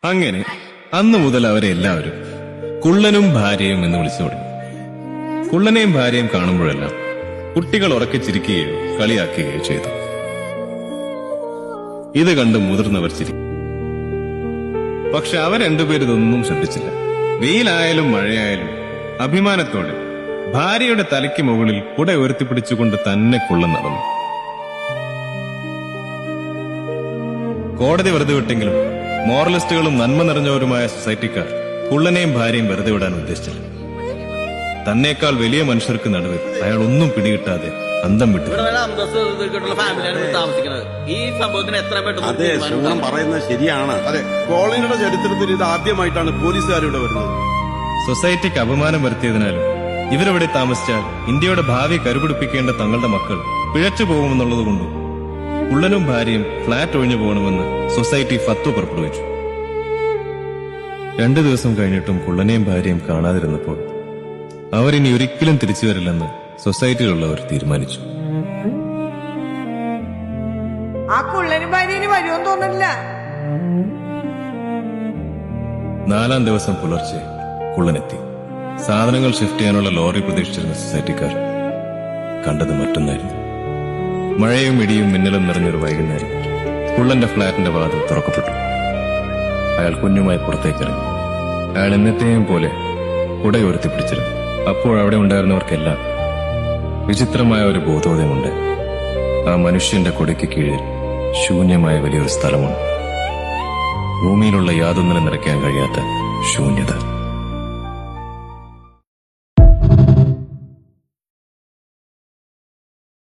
അങ്ങനെ അന്നു മുതൽ അവരെ എല്ലാവരും കുള്ളനും ഭാര്യയും എന്ന് വിളിച്ചു തുടങ്ങി. കുള്ളനെയും ഭാര്യയും കാണുമ്പോഴെല്ലാം കുട്ടികൾ ഉറക്കെ ചിരിക്കുകയോ കളിയാക്കുകയോ ചെയ്തു. ഇത് കണ്ട് മുതിർന്നവർ ചിരിക്കും. പക്ഷെ അവർ രണ്ടുപേരിതൊന്നും ശ്രദ്ധിച്ചില്ല. വെയിലായാലും മഴയായാലും അഭിമാനത്തോടെ ഭാര്യയുടെ തലയ്ക്ക് മുകളിൽ കുട ഉയർത്തിപ്പിടിച്ചുകൊണ്ട് തന്നെ കുള്ളൻ നടന്നു. കോടതി വെറുതെ വിട്ടെങ്കിലും മോറലിസ്റ്റുകളും നന്മ നിറഞ്ഞവരുമായ സൊസൈറ്റിക്കാർ കുള്ളനെയും ഭാര്യയും വെറുതെ വിടാൻ ഉദ്ദേശിച്ചില്ല. തന്നേക്കാൾ വലിയ മനുഷ്യർക്ക് നടുവിൽ അയാൾ ഒന്നും പിടികിട്ടാതെ അന്തം വിട്ടു. അതെ, ശിവൻ പറയുന്നത് ശരിയാണ്. അതെ, കോളനിയുടെ ചരിത്രത്തിൽ ഇത് ആദ്യമായിട്ടാണ് പോലീസുകാരിവിടെ വരുന്നത്. സൊസൈറ്റിക്ക് അപമാനം വരുത്തിയതിനാലും ഇവരിവിടെ താമസിച്ചാൽ ഇന്ത്യയുടെ ഭാവി കരുപിടിപ്പിക്കേണ്ട തങ്ങളുടെ മക്കൾ പിഴച്ചു പോകുമെന്നുള്ളതുകൊണ്ടും കുള്ളനും ഭാര്യയും ഫ്ളാറ്റ് ഒഴിഞ്ഞു പോകണമെന്ന് സൊസൈറ്റി ഫത്വ പുറപ്പെടുവിച്ചു. 2 ദിവസം കഴിഞ്ഞിട്ടും കുള്ളനെയും ഭാര്യയും കാണാതിരുന്നപ്പോൾ അവരിനി ഒരിക്കലും തിരിച്ചു വരില്ലെന്ന് സൊസൈറ്റിയിലുള്ളവർ തീരുമാനിച്ചു. ആ കുള്ളനും ഭാര്യന് വരുമെന്ന് തോന്നില്ല. 4-ാം ദിവസം പുലർച്ചെ കുള്ളനെത്തി. സാധനങ്ങൾ ഷിഫ്റ്റ് ചെയ്യാനുള്ള ലോറി പ്രതീക്ഷിച്ചിരുന്ന സൊസൈറ്റിക്കാർ കണ്ടത് മറ്റൊന്നായിരുന്നു. മഴയും ഇടിയും മിന്നലും നിറഞ്ഞൊരു വൈകുന്നേരം കുള്ളന്റെ ഫ്ളാറ്റിന്റെ വാതിൽ തുറക്കപ്പെട്ടു. അയാൾ കുഞ്ഞുമായി പുറത്തേക്കിറങ്ങി. അയാൾ എന്നത്തെയും പോലെ കുടയുയർത്തി പിടിച്ചിരുന്നു. അപ്പോൾ അവിടെ ഉണ്ടായിരുന്നവർക്കെല്ലാം വിചിത്രമായ ഒരു ബോധോദയമുണ്ട്. ആ മനുഷ്യന്റെ കുടയ്ക്ക് കീഴിൽ ശൂന്യമായ വലിയൊരു സ്ഥലമുണ്ട്. ഭൂമിയിലുള്ള യാതൊന്നിനും നിറയ്ക്കാൻ കഴിയാത്ത ശൂന്യത.